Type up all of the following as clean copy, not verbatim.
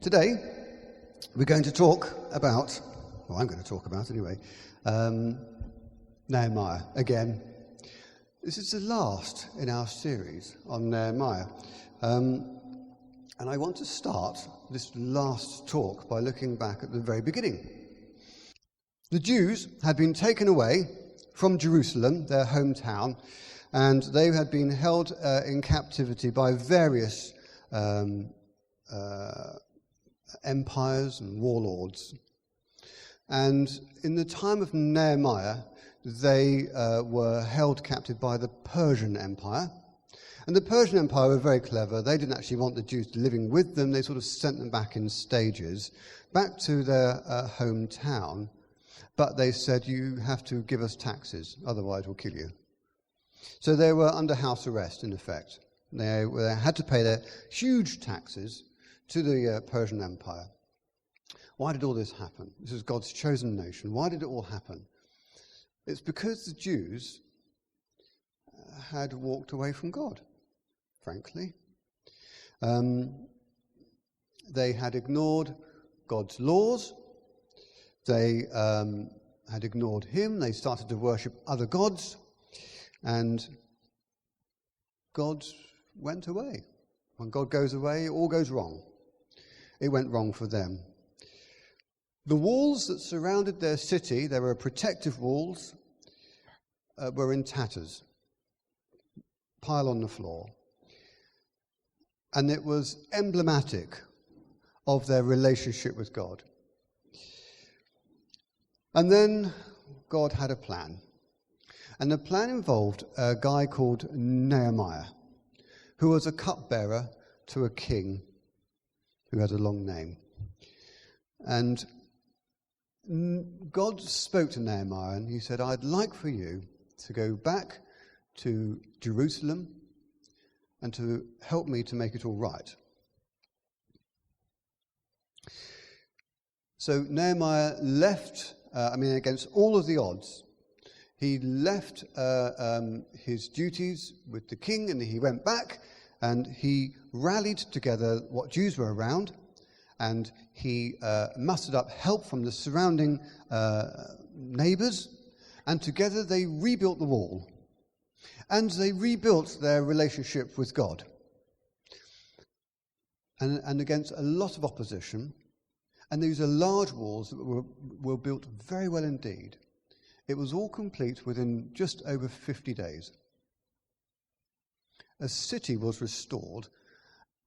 Today, we're going to talk about, well, I'm going to talk about anyway, Nehemiah again. This is the last in our series on Nehemiah. And I want to start this last talk by looking back at the very beginning. The Jews had been taken away from Jerusalem, their hometown, and they had been held in captivity by various empires and warlords. And in the time of Nehemiah, they were held captive by the Persian Empire. And the Persian Empire were very clever. They didn't actually want the Jews living with them. They sort of sent them back in stages, back to their hometown. But they said, you have to give us taxes, otherwise we'll kill you. So they were under house arrest, in effect. They had to pay their huge taxes to the Persian Empire. Why did all this happen? This is God's chosen nation. Why did it all happen? It's because the Jews had walked away from God, frankly. They had ignored God's laws. They had ignored him. They started to worship other gods. And God went away. When God goes away, it all goes wrong. It went wrong for them. The walls that surrounded their city, there were protective walls, were in tatters, pile on the floor. And it was emblematic of their relationship with God. And then God had a plan. And the plan involved a guy called Nehemiah, who was a cupbearer to a king who had a long name. And God spoke to Nehemiah and he said, I'd like for you to go back to Jerusalem and to help me to make it all right. So Nehemiah left, against all of the odds, he left his duties with the king and he went back and he rallied together what Jews were around, and he mustered up help from the surrounding neighbours, and together they rebuilt the wall. And they rebuilt their relationship with God. And against a lot of opposition, and these are large walls that were built very well indeed. It was all complete within just over 50 days. A city was restored,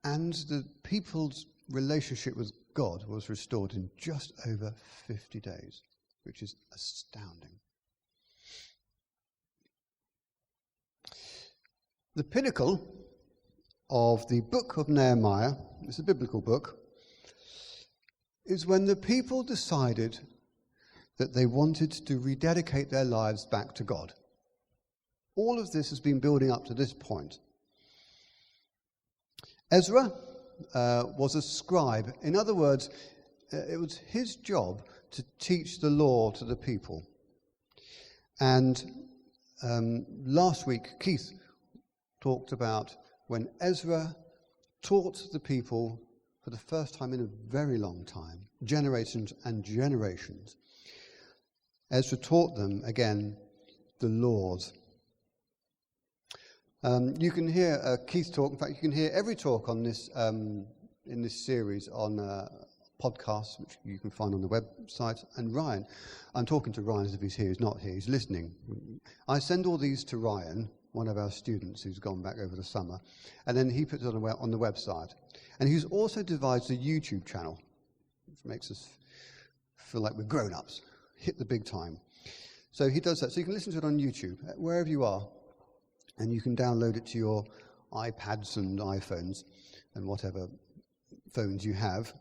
and the people's relationship with God was restored in just over 50 days, which is astounding. The pinnacle of the book of Nehemiah, it's a biblical book, is when the people decided that they wanted to rededicate their lives back to God. All of this has been building up to this point. Ezra was a scribe. In other words, it was his job to teach the law to the people. And last week, Keith talked about when Ezra taught the people for the first time in a very long time, generations and generations. Ezra taught them, again, the laws. You can hear Keith talk. In fact, you can hear every talk on this in this series on podcasts, which you can find on the website. And Ryan, I'm talking to Ryan as if he's here. He's not here. He's listening. I send all these to Ryan, one of our students who's gone back over the summer, and then he puts it on the website. And he's also devised a YouTube channel, which makes us feel like we're grown-ups, hit the big time. So he does that. So you can listen to it on YouTube, wherever you are. And you can download it to your iPads and iPhones and whatever phones you have.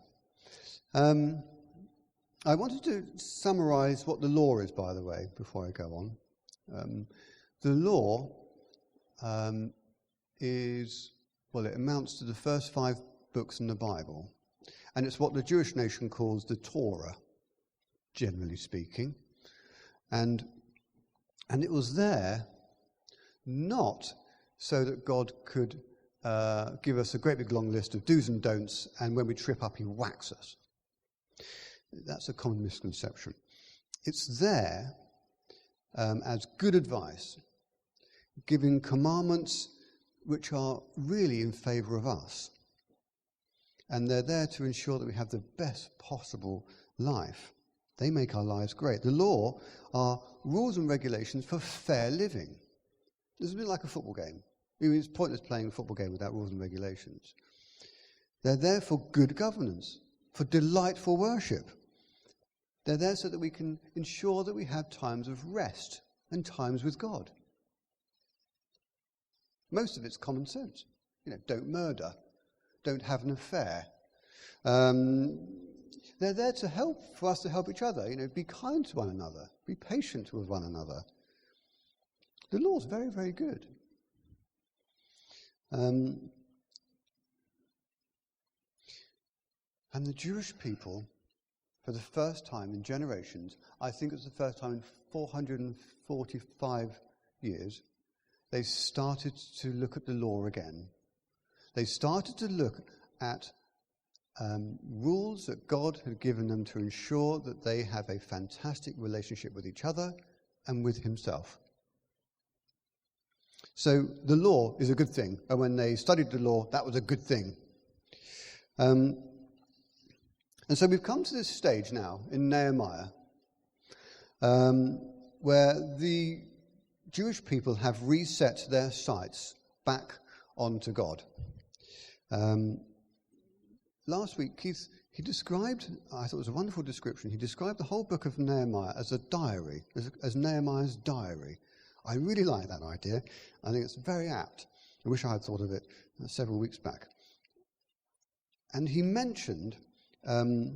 I wanted to summarize what the law is, by the way, before I go on. The law is, well, it amounts to the first 5 books in the Bible. And it's what the Jewish nation calls the Torah, generally speaking. And it was there not so that God could give us a great big long list of do's and don'ts, and when we trip up, he whacks us. That's a common misconception. It's there as good advice, giving commandments which are really in favour of us. And they're there to ensure that we have the best possible life. They make our lives great. The law are rules and regulations for fair living. It's a bit like a football game. It's pointless playing a football game without rules and regulations. They're there for good governance, for delightful worship. They're there so that we can ensure that we have times of rest and times with God. Most of it's common sense. Don't murder. Don't have an affair. They're there to help, for us to help each other. Be kind to one another. Be patient with one another. The law's very, very good. And the Jewish people, for the first time in generations, I think it was the first time in 445 years, they started to look at the law again. They started to look at rules that God had given them to ensure that they have a fantastic relationship with each other and with himself. So the law is a good thing. And when they studied the law, that was a good thing. And so we've come to this stage now in Nehemiah where the Jewish people have reset their sights back onto God. Last week, Keith, he described, I thought it was a wonderful description, he described the whole book of Nehemiah as a diary, as Nehemiah's diary. I really like that idea. I think it's very apt. I wish I had thought of it several weeks back. And he mentioned that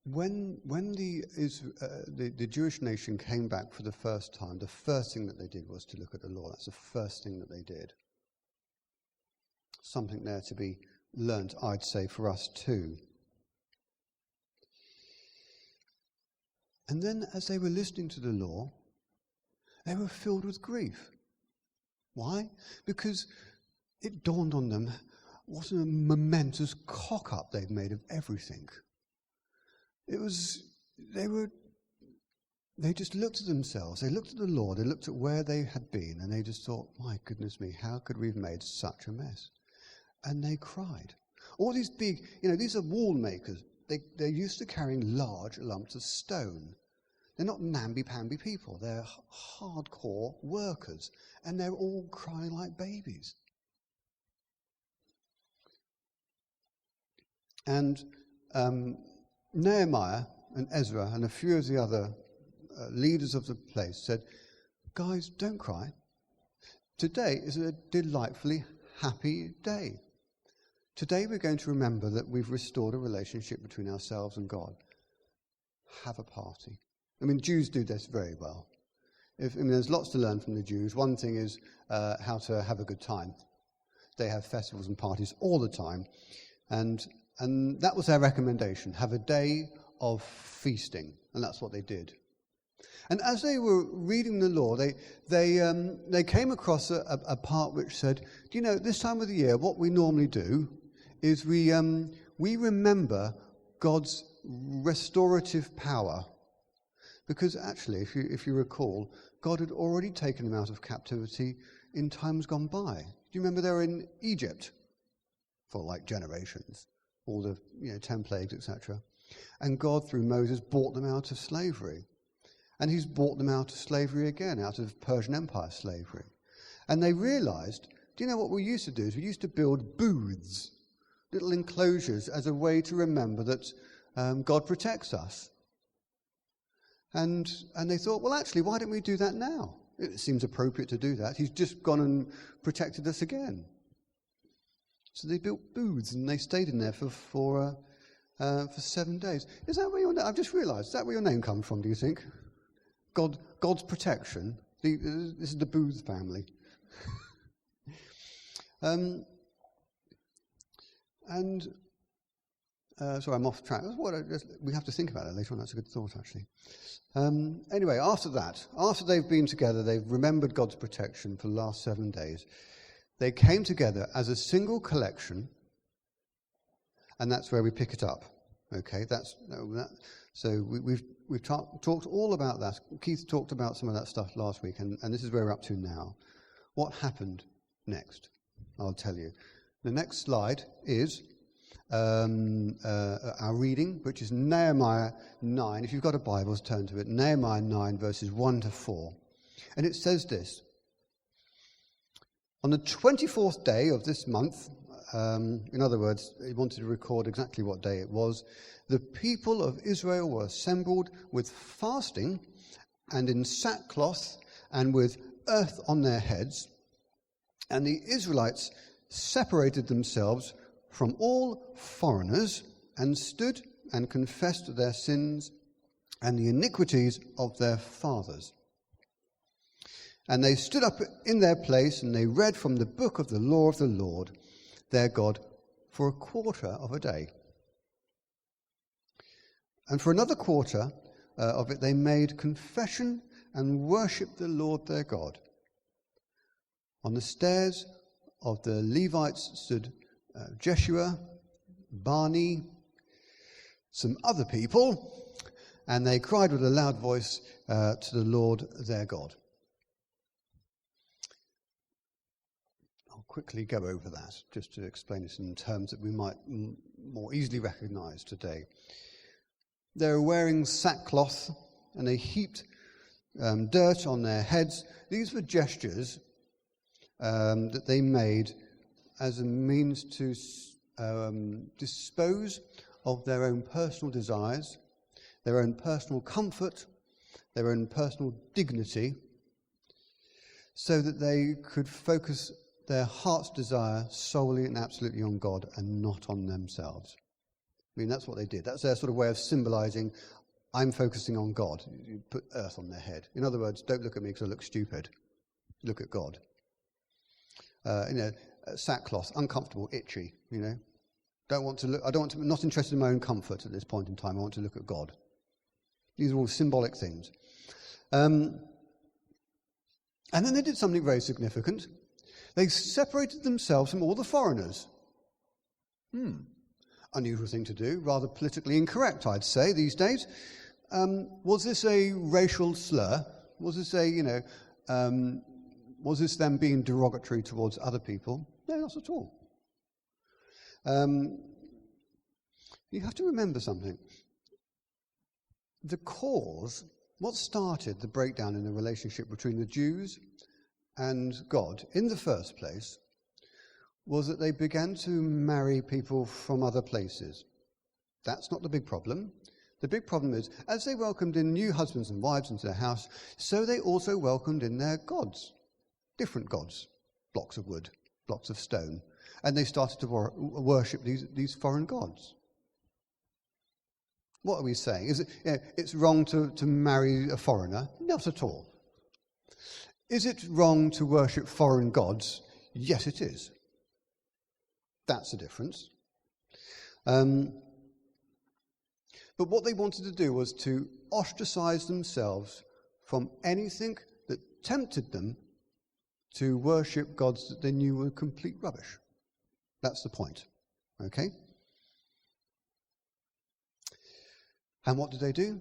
when the Jewish nation came back for the first time, the first thing that they did was to look at the law. That's the first thing that they did. Something there to be learnt, I'd say, for us too. And then as they were listening to the law, they were filled with grief. Why? Because it dawned on them what a momentous cock-up they'd made of everything. They just looked at themselves, they looked at the law, they looked at where they had been, and they just thought, my goodness me, how could we have made such a mess? And they cried. All these big, these are wall makers. They're used to carrying large lumps of stone. They're not namby-pamby people. They're hardcore workers. And they're all crying like babies. And Nehemiah and Ezra and a few of the other leaders of the place said, guys, don't cry. Today is a delightfully happy day. Today we're going to remember that we've restored a relationship between ourselves and God. Have a party. Jews do this very well. There's lots to learn from the Jews. One thing is how to have a good time. They have festivals and parties all the time. And that was their recommendation. Have a day of feasting. And that's what they did. And as they were reading the law, they came across a part which said, this time of the year, what we normally do is we remember God's restorative power. Because actually, if you recall, God had already taken them out of captivity in times gone by. Do you remember they were in Egypt for generations? All the 10 plagues, etc. And God, through Moses, brought them out of slavery. And he's brought them out of slavery again, out of Persian Empire slavery. And they realized, do you know what we used to do? Is we used to build booths, little enclosures, as a way to remember that God protects us. And they thought, well, actually, why don't we do that now? It seems appropriate to do that. He's just gone and protected us again. So they built booths and they stayed in there for 7 days. Is that where your name? I've just realised. Is that where your name comes from? Do you think? God's protection. This is the Booth family. And Sorry, I'm off track. We have to think about that later on. That's a good thought, actually. Anyway, after that, after they've been together, they've remembered God's protection for the last 7 days. They came together as a single collection, and that's where we pick it up. Okay, so we've talked all about that. Keith talked about some of that stuff last week, and this is where we're up to now. What happened next? I'll tell you. The next slide is our reading, which is Nehemiah 9. If you've got a Bible, turn to it. Nehemiah 9, verses 1 to 4. And it says this: on the 24th day of this month, in other words, he wanted to record exactly what day it was, the people of Israel were assembled with fasting and in sackcloth and with earth on their heads, and the Israelites separated themselves from all foreigners and stood and confessed their sins and the iniquities of their fathers. And they stood up in their place and they read from the book of the law of the Lord, their God, for a quarter of a day. And for another quarter of it they made confession and worshipped the Lord their God. On the stairs of the Levites stood Jeshua, Bani, some other people, and they cried with a loud voice to the Lord their God. I'll quickly go over that, just to explain it in terms that we might more easily recognize today. They were wearing sackcloth, and they heaped dirt on their heads. These were gestures that they made as a means to dispose of their own personal desires, their own personal comfort, their own personal dignity, so that they could focus their heart's desire solely and absolutely on God and not on themselves. I mean, that's what they did. That's their sort of way of symbolizing, I'm focusing on God. You put earth on their head. In other words, don't look at me because I look stupid. Look at God. Sackcloth, uncomfortable, itchy, Don't want to look. I'm not interested in my own comfort at this point in time. I want to look at God. These are all symbolic things. And then they did something very significant. They separated themselves from all the foreigners. Unusual thing to do, rather politically incorrect, I'd say, these days. Was this a racial slur? Was this was this them being derogatory towards other people? No, not at all. You have to remember something. The cause, what started the breakdown in the relationship between the Jews and God in the first place was that they began to marry people from other places. That's not the big problem. The big problem is, as they welcomed in new husbands and wives into their house, so they also welcomed in their gods, different gods, blocks of wood, blocks of stone, and they started to worship these foreign gods. What are we saying? Is it it's wrong to marry a foreigner? Not at all. Is it wrong to worship foreign gods? Yes, it is. That's the difference. But what they wanted to do was to ostracize themselves from anything that tempted them to worship gods that they knew were complete rubbish. That's the point. Okay? And what did they do?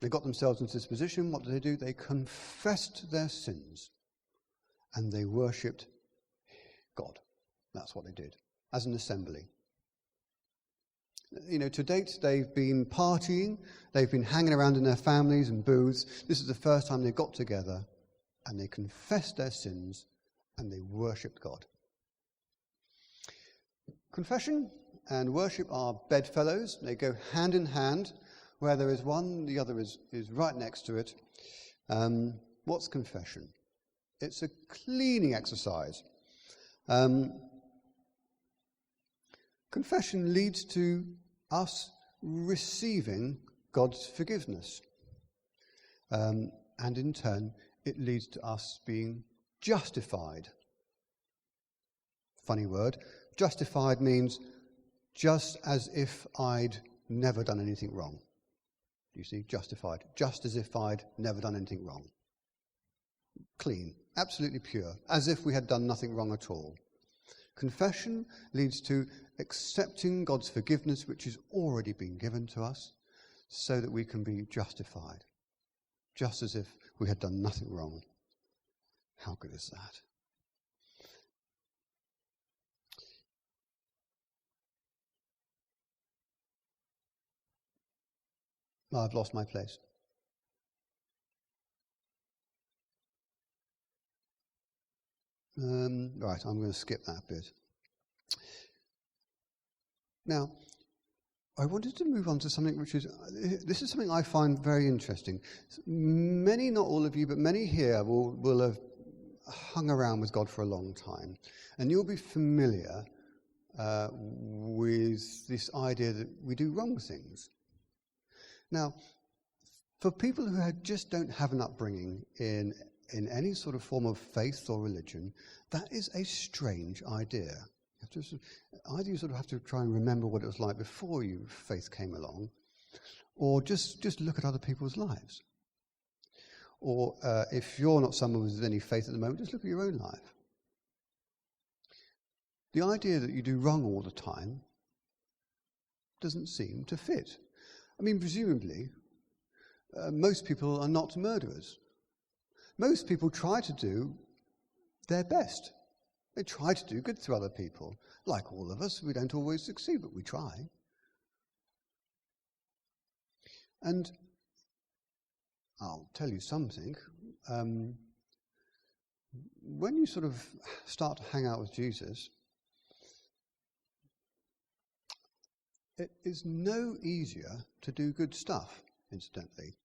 They got themselves into this position. What did they do? They confessed their sins and they worshipped God. That's what they did as an assembly. To date, they've been partying, they've been hanging around in their families and booths. This is the first time they got together and they confessed their sins and they worshipped God. Confession and worship are bedfellows. They go hand in hand. Where there is one, the other is right next to it. What's confession? It's a cleaning exercise. Confession leads to us receiving God's forgiveness. And in turn, it leads to us being justified. Funny word. Justified means just as if I'd never done anything wrong. You see, justified, just as if I'd never done anything wrong. Clean, absolutely pure, as if we had done nothing wrong at all. Confession leads to accepting God's forgiveness, which has already been given to us, so that we can be justified, just as if we had done nothing wrong. How good is that? I've lost my place. Right, I'm going to skip that bit. Now, I wanted to move on to something this is something I find very interesting. Many, not all of you, but many here will have hung around with God for a long time. And you'll be familiar with this idea that we do wrong things. Now, for people who just don't have an upbringing in any sort of form of faith or religion, that is a strange idea. Either you sort of have to try and remember what it was like before faith came along, or just look at other people's lives. Or if you're not someone with any faith at the moment, just look at your own life. The idea that you do wrong all the time doesn't seem to fit. I mean, presumably, most people are not murderers. Most people try to do their best. They try to do good to other people. Like all of us, we don't always succeed, but we try. And I'll tell you something. When you sort of start to hang out with Jesus, it is no easier to do good stuff, incidentally.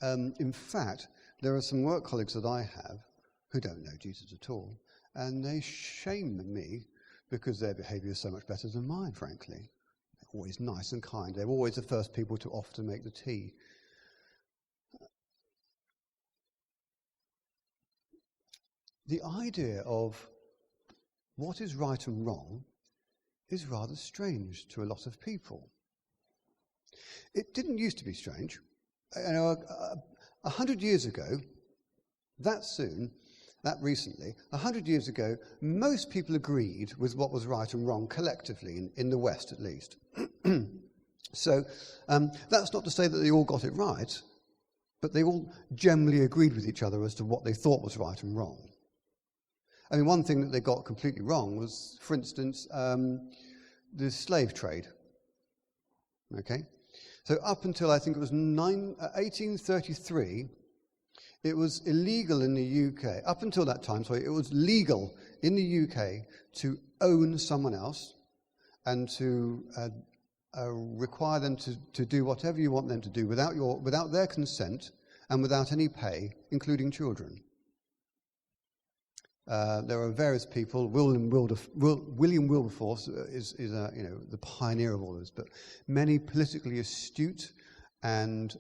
In fact, there are some work colleagues that I have who don't know Jesus at all, and they shame me because their behaviour is so much better than mine, frankly. They're always nice and kind. They're always the first people to offer to make the tea. The idea of what is right and wrong is rather strange to a lot of people. It didn't used to be strange. 100 years ago, that recently, 100 years ago, most people agreed with what was right and wrong collectively, in the West at least. So that's not to say that they all got it right, but they all generally agreed with each other as to what they thought was right and wrong. I mean, one thing that they got completely wrong was, for instance, the slave trade. Okay? So up until, I think it was 1833, it was illegal in the UK. Up until that time, it was legal in the UK to own someone else and to require them to do whatever you want them to do without their consent and without any pay, including children. There are various people. William Wilberforce is the pioneer of all this, but many politically astute and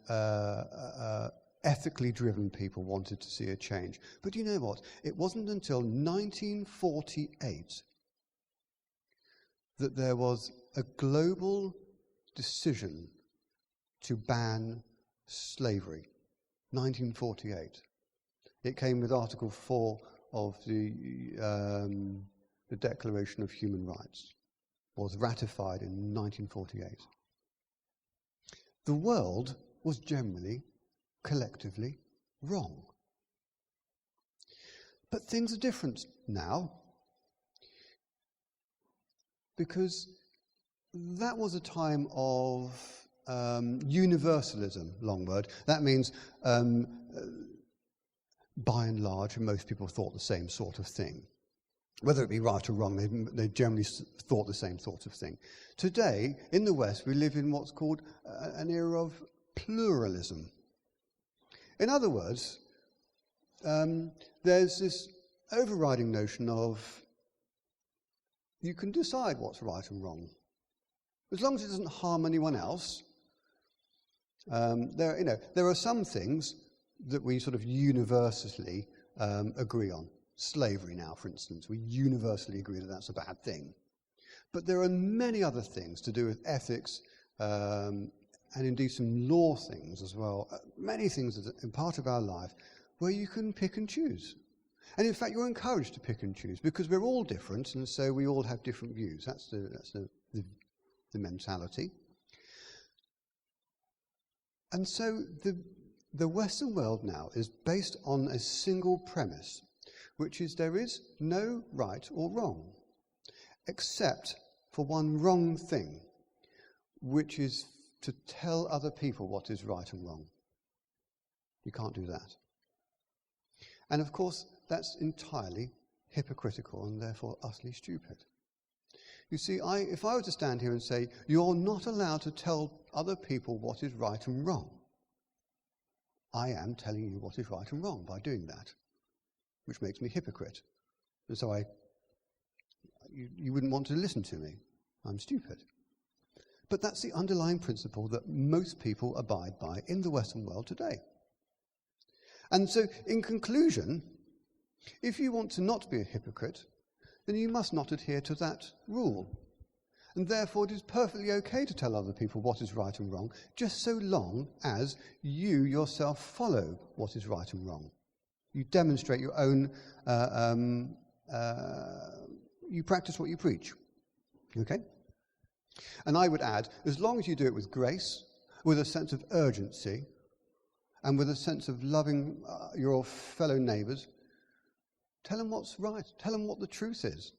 ethically driven people wanted to see a change. But you know what? It wasn't until 1948 that there was a global decision to ban slavery. 1948. It came with Article 4 of the Declaration of Human Rights, was ratified in 1948. The world was generally, collectively, wrong. But things are different now, because that was a time of universalism, long word. That means by and large, most people thought the same sort of thing. Whether it be right or wrong, they generally thought the same sort of thing. Today, in the West, we live in what's called an era of pluralism. In other words, there's this overriding notion of you can decide what's right and wrong. As long as it doesn't harm anyone else. There are some things that we sort of universally agree on. Slavery now, for instance, we universally agree that that's a bad thing. But there are many other things to do with ethics, and indeed some law things as well, many things that are part of our life where you can pick and choose. And in fact, you're encouraged to pick and choose because we're all different, and so we all have different views. That's the mentality. And so the Western world now is based on a single premise, which is there is no right or wrong, except for one wrong thing, which is to tell other people what is right and wrong. You can't do that. And of course, that's entirely hypocritical and therefore utterly stupid. You see, if I were to stand here and say, you're not allowed to tell other people what is right and wrong, I am telling you what is right and wrong by doing that, which makes me a hypocrite. And so you wouldn't want to listen to me. I'm stupid. But that's the underlying principle that most people abide by in the Western world today. And so, in conclusion, if you want to not be a hypocrite, then you must not adhere to that rule. And therefore it is perfectly okay to tell other people what is right and wrong, just so long as you yourself follow what is right and wrong. You demonstrate your own, you practice what you preach. Okay? And I would add, as long as you do it with grace, with a sense of urgency, and with a sense of loving your fellow neighbours, tell them what's right. Tell them what the truth is.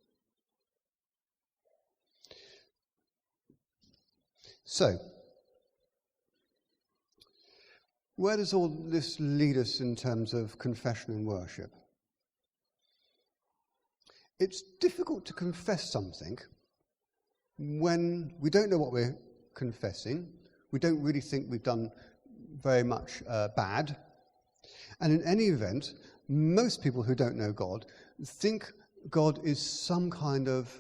So, where does all this lead us in terms of confession and worship? It's difficult to confess something when we don't know what we're confessing. We don't really think we've done very much bad. And in any event, most people who don't know God think God is some kind of,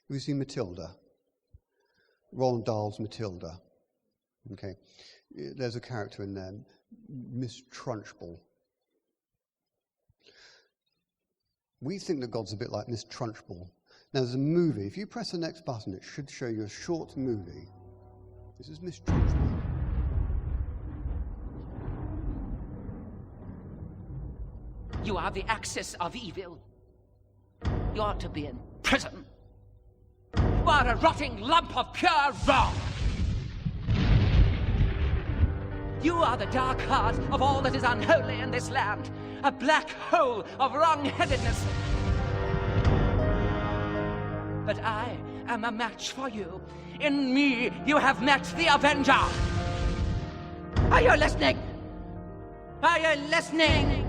we've seen Matilda, Roald Dahl's Matilda. Okay, there's a character in there, Miss Trunchbull. We think that God's a bit like Miss Trunchbull. Now there's a movie, if you press the next button it should show you a short movie. This is Miss Trunchbull. You are the axis of evil. You ought to be in prison. You are a rotting lump of pure wrong. You are the dark heart of all that is unholy in this land, a black hole of wrong-headedness. But I am a match for you. In me, you have met the Avenger. Are you listening? Are you listening?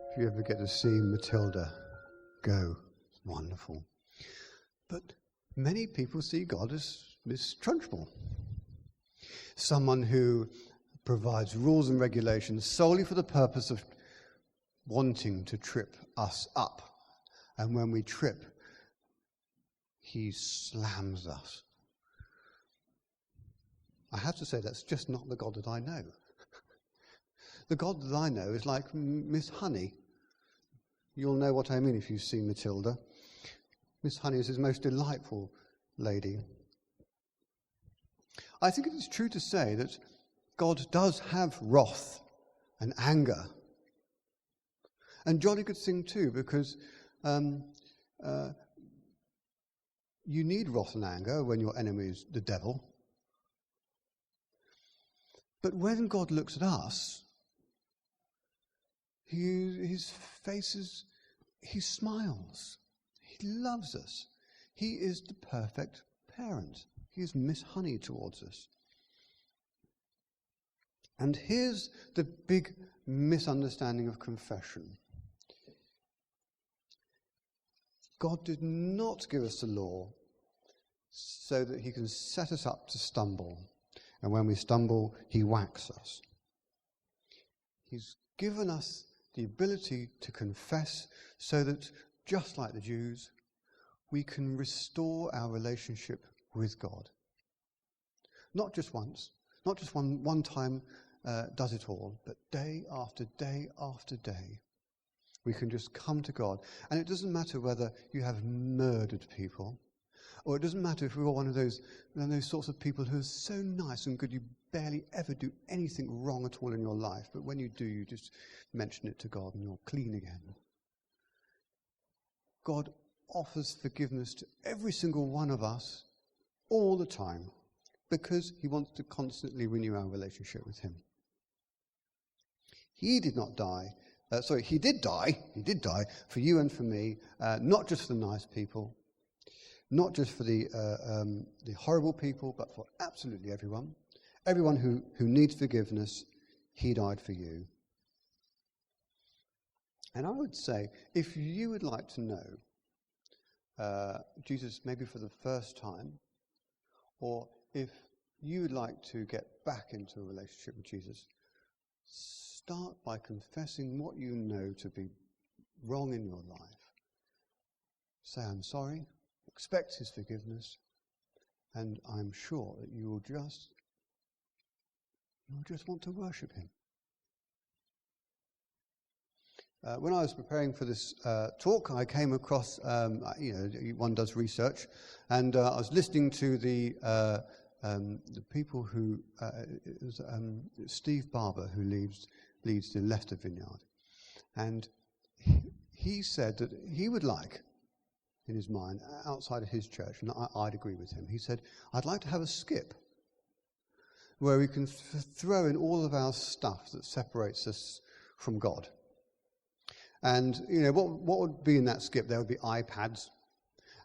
If you ever get to see Matilda, go. It's wonderful. But many people see God as Miss Trunchbull, someone who provides rules and regulations solely for the purpose of wanting to trip us up. And when we trip, he slams us. I have to say that's just not the God that I know. The God that I know is like Miss Honey. You'll know what I mean if you've seen Matilda. Miss Honey is his most delightful lady. I think it is true to say that God does have wrath and anger. And jolly good thing too, because you need wrath and anger when your enemy is the devil. But when God looks at us, his face is, he smiles. He loves us. He is the perfect parent. He is Miss Honey towards us. And here's the big misunderstanding of confession. God did not give us the law so that he can set us up to stumble. And when we stumble, he whacks us. He's given us the ability to confess so that just like the Jews, we can restore our relationship with God. Not just once, not just one time does it all, but day after day after day, we can just come to God. And it doesn't matter whether you have murdered people, or it doesn't matter if you're one of those sorts of people who are so nice and good you barely ever do anything wrong at all in your life, but when you do, you just mention it to God and you're clean again. God offers forgiveness to every single one of us all the time because he wants to constantly renew our relationship with him. He did not die. He did die. He did die for you and for me, not just for the nice people, not just for the horrible people, but for absolutely everyone. Everyone who needs forgiveness, he died for you. And I would say, if you would like to know Jesus maybe for the first time, or if you would like to get back into a relationship with Jesus, start by confessing what you know to be wrong in your life. Say, I'm sorry, expect his forgiveness, and I'm sure that you'll just want to worship him. When I was preparing for this talk, I came across, one does research, and I was listening to the people who, it was Steve Barber who leads the Leicester Vineyard, and he said that he would like, in his mind, outside of his church, and I'd agree with him, he said, I'd like to have a skip where we can throw in all of our stuff that separates us from God. And, what would be in that skip? There would be iPads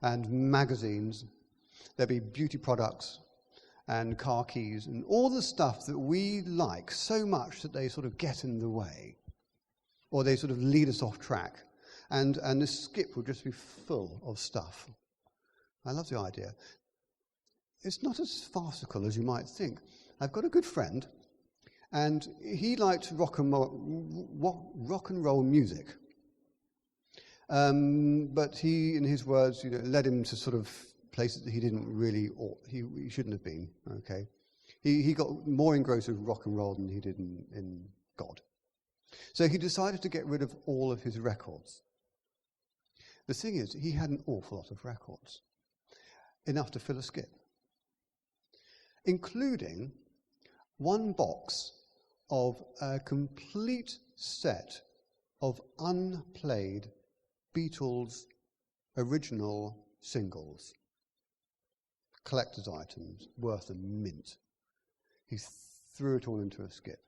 and magazines. There'd be beauty products and car keys and all the stuff that we like so much that they sort of get in the way, or they sort of lead us off track. And this skip would just be full of stuff. I love the idea. It's not as farcical as you might think. I've got a good friend, and he liked rock and roll music. But he, in his words, led him to sort of places that he didn't really, or he shouldn't have been. Okay, he got more engrossed with rock and roll than he did in God. So he decided to get rid of all of his records. The thing is, he had an awful lot of records, enough to fill a skip, including one box of a complete set of unplayed Beatles original singles, collector's items worth a mint. He threw it all into a skip.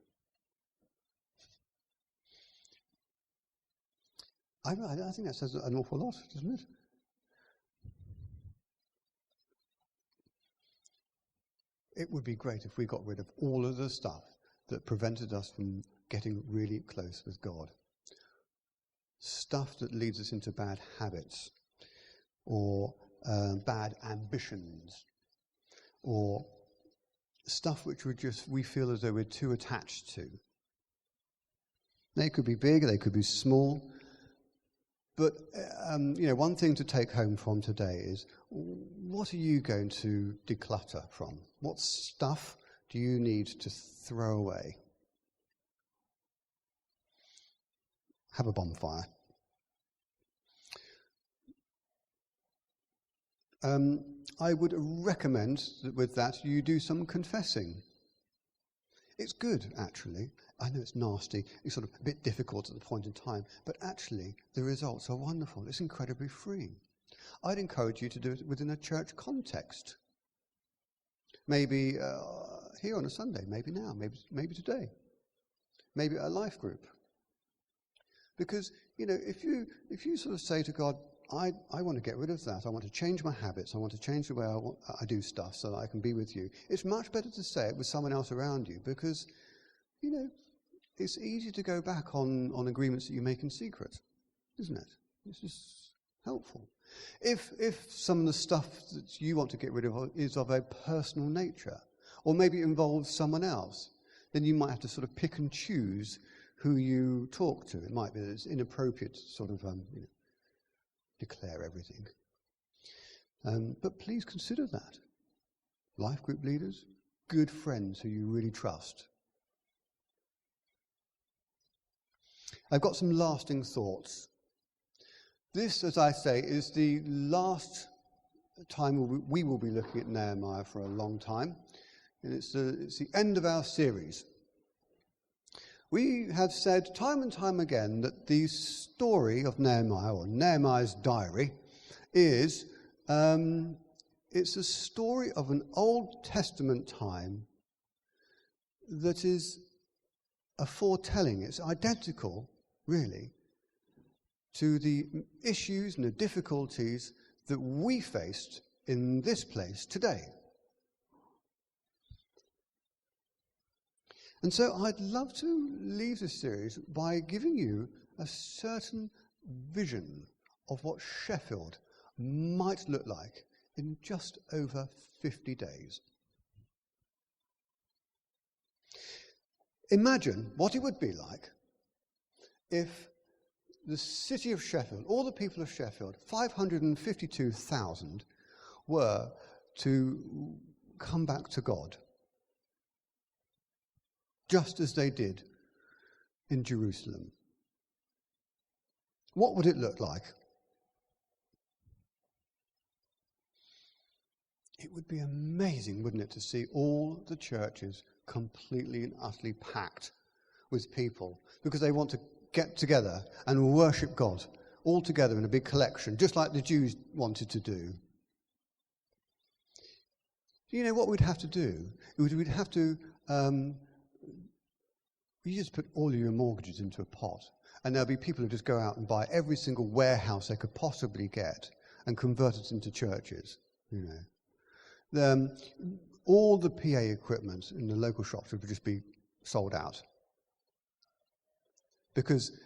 I think that says an awful lot, doesn't it? It would be great if we got rid of all of the stuff that prevented us from getting really close with God. Stuff that leads us into bad habits, or bad ambitions, or stuff which we feel as though we're too attached to. They could be big, they could be small, but one thing to take home from today is, what are you going to declutter from? What stuff do you need to throw away? Have a bonfire. I would recommend that with that you do some confessing. It's good, actually. I know it's nasty, it's sort of a bit difficult at the point in time, but actually the results are wonderful. It's incredibly freeing. I'd encourage you to do it within a church context. Maybe here on a Sunday, maybe now, maybe today, maybe a life group. Because, if you sort of say to God, I want to get rid of that, I want to change my habits, I want to change the way I do stuff so that I can be with you, it's much better to say it with someone else around you, because, it's easy to go back on agreements that you make in secret, isn't it? It's just helpful. If some of the stuff that you want to get rid of is of a personal nature, or maybe it involves someone else, then you might have to sort of pick and choose who you talk to. It might be that it's inappropriate sort of declare everything. But please consider that. Life group leaders, good friends who you really trust. I've got some lasting thoughts. This, as I say, is the last time we will be looking at Nehemiah for a long time. And it's the end of our series. We have said time and time again that the story of Nehemiah, or Nehemiah's diary, is it's a story of an Old Testament time that is a foretelling. It's identical, really, to the issues and the difficulties that we faced in this place today. And so I'd love to leave this series by giving you a certain vision of what Sheffield might look like in just over 50 days. Imagine what it would be like if the city of Sheffield, all the people of Sheffield, 552,000, were to come back to God, just as they did in Jerusalem. What would it look like? It would be amazing, wouldn't it, to see all the churches completely and utterly packed with people because they want to get together and worship God all together in a big collection, just like the Jews wanted to do. You know what we'd have to do? We'd have to you just put all your mortgages into a pot, and there'll be people who just go out and buy every single warehouse they could possibly get and convert it into churches, you know. All the PA equipment in the local shops would just be sold out. Because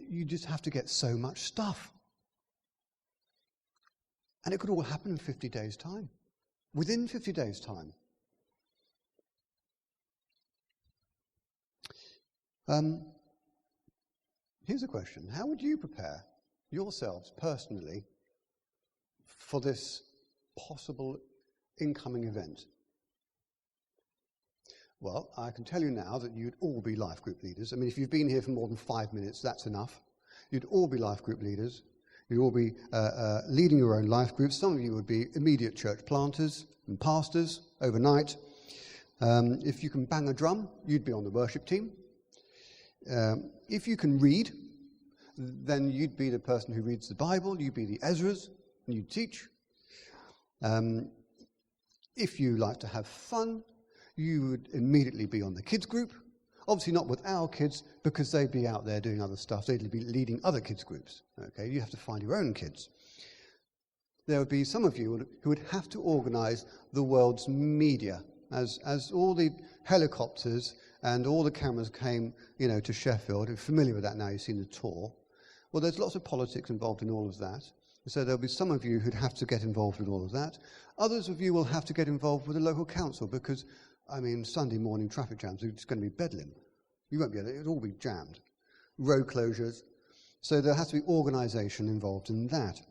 you just have to get so much stuff. And it could all happen in 50 days' time. Within 50 days' time. Here's a question. How would you prepare yourselves personally for this possible incoming event? Well, I can tell you now that you'd all be life group leaders. I mean, if you've been here for more than 5 minutes, that's enough. You'd all be life group leaders. You'd all be leading your own life groups. Some of you would be immediate church planters and pastors overnight. If you can bang a drum, you'd be on the worship team. If you can read, then you'd be the person who reads the Bible. You'd be the Ezras, and you'd teach. If you like to have fun, you would immediately be on the kids group. Obviously not with our kids, because they'd be out there doing other stuff. They'd be leading other kids groups. Okay, you have to find your own kids. There would be some of you who would have to organise the world's media. As all the helicopters and all the cameras came, to Sheffield. You're familiar with that now, you've seen the tour. Well, there's lots of politics involved in all of that. So there'll be some of you who'd have to get involved with all of that. Others of you will have to get involved with the local council because, Sunday morning traffic jams are just going to be bedlam. You won't be able to, it'll all be jammed. Road closures. So there has to be organisation involved in that.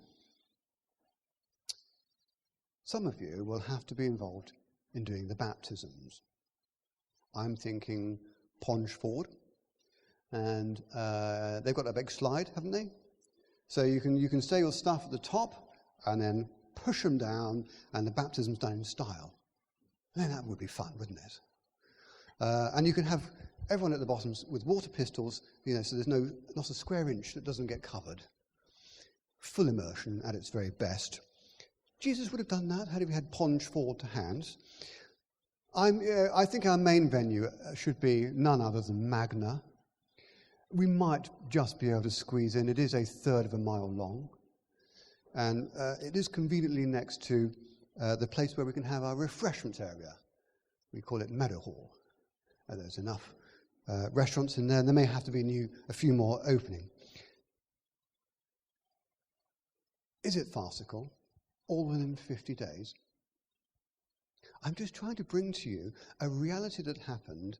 Some of you will have to be involved in doing the baptisms. I'm thinking Ponchford. And they've got a big slide, haven't they? So you can say your stuff at the top and then push them down, and the baptism's done in style. Then that would be fun, wouldn't it? And you can have everyone at the bottom with water pistols, so there's not a square inch that doesn't get covered. Full immersion at its very best. Jesus would have done that had he had Ponchford to hand. I think our main venue should be none other than Magna. We might just be able to squeeze in. It is 1/3 of a mile long. And it is conveniently next to the place where we can have our refreshment area. We call it Meadow Hall. There's enough restaurants in there, and there may have to be a few more opening. Is it farcical? All within 50 days? I'm just trying to bring to you a reality that happened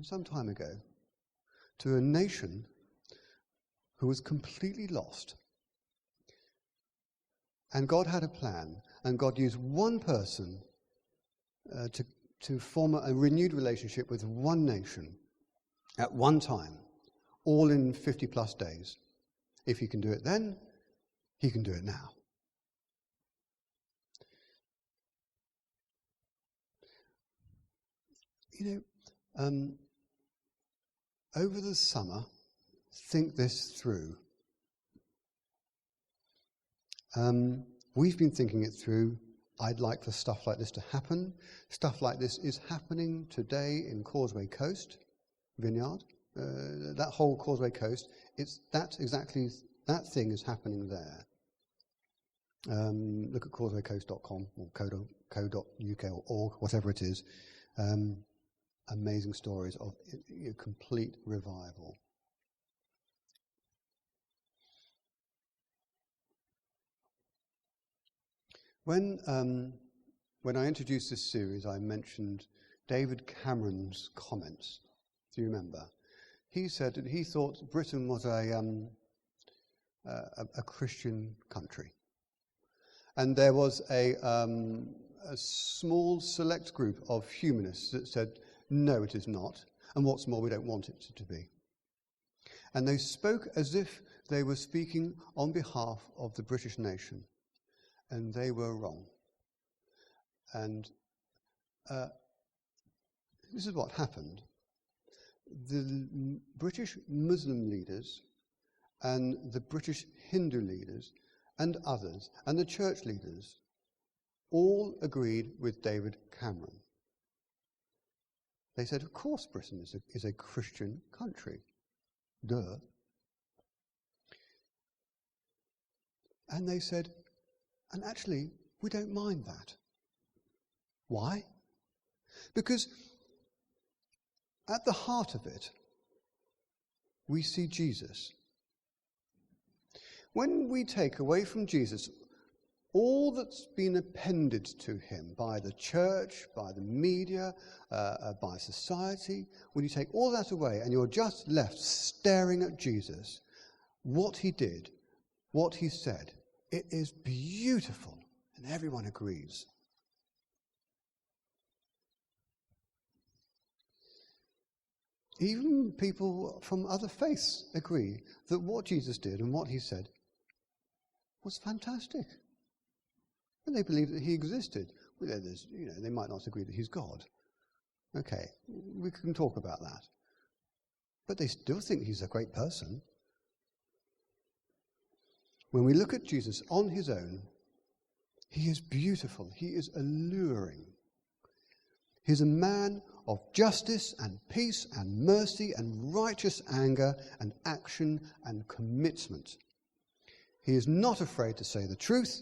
some time ago to a nation who was completely lost And God had a plan, and God used one person to form a renewed relationship with one nation at one time, all in 50 plus days. If he can do it then, he can do it now. Over the summer, think this through. We've been thinking it through. I'd like for stuff like this to happen. Stuff like this is happening today in Causeway Coast Vineyard. That whole Causeway Coast, that thing is happening there. Look at causewaycoast.com or co.uk or org, whatever it is. Amazing stories of complete revival. When I introduced this series, I mentioned David Cameron's comments. Do you remember? He said that he thought Britain was a Christian country, and there was a small select group of humanists that said, no, it is not, and what's more, we don't want it to be. And they spoke as if they were speaking on behalf of the British nation, and they were wrong. And this is what happened. The British Muslim leaders and the British Hindu leaders and others and the church leaders all agreed with David Cameron. They said, of course Britain is a Christian country. Duh. And they said, and actually, we don't mind that. Why? Because at the heart of it, we see Jesus. When we take away from Jesus all that's been appended to him by the church, by the media, by society, when you take all that away and you're just left staring at Jesus, what he did, what he said, it is beautiful, and everyone agrees. Even people from other faiths agree that what Jesus did and what he said was fantastic. And they believe that he existed. Well, they might not agree that he's God. Okay, we can talk about that. But they still think he's a great person. When we look at Jesus on his own, he is beautiful. He is alluring. He's a man of justice and peace and mercy and righteous anger and action and commitment. He is not afraid to say the truth.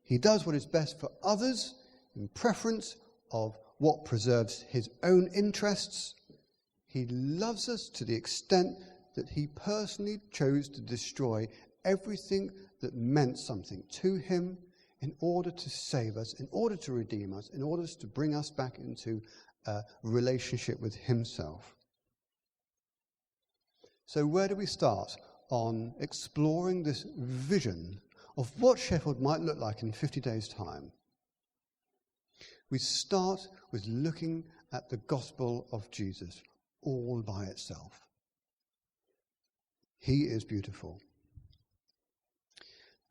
He does what is best for others in preference of what preserves his own interests. He loves us to the extent that he personally chose to destroy everything that meant something to him in order to save us, in order to redeem us, in order to bring us back into a relationship with himself. So where do we start on exploring this vision of what Sheffield might look like in 50 days' time? We start with looking at the gospel of Jesus all by itself. He is beautiful.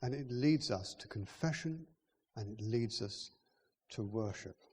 And it leads us to confession, and it leads us to worship.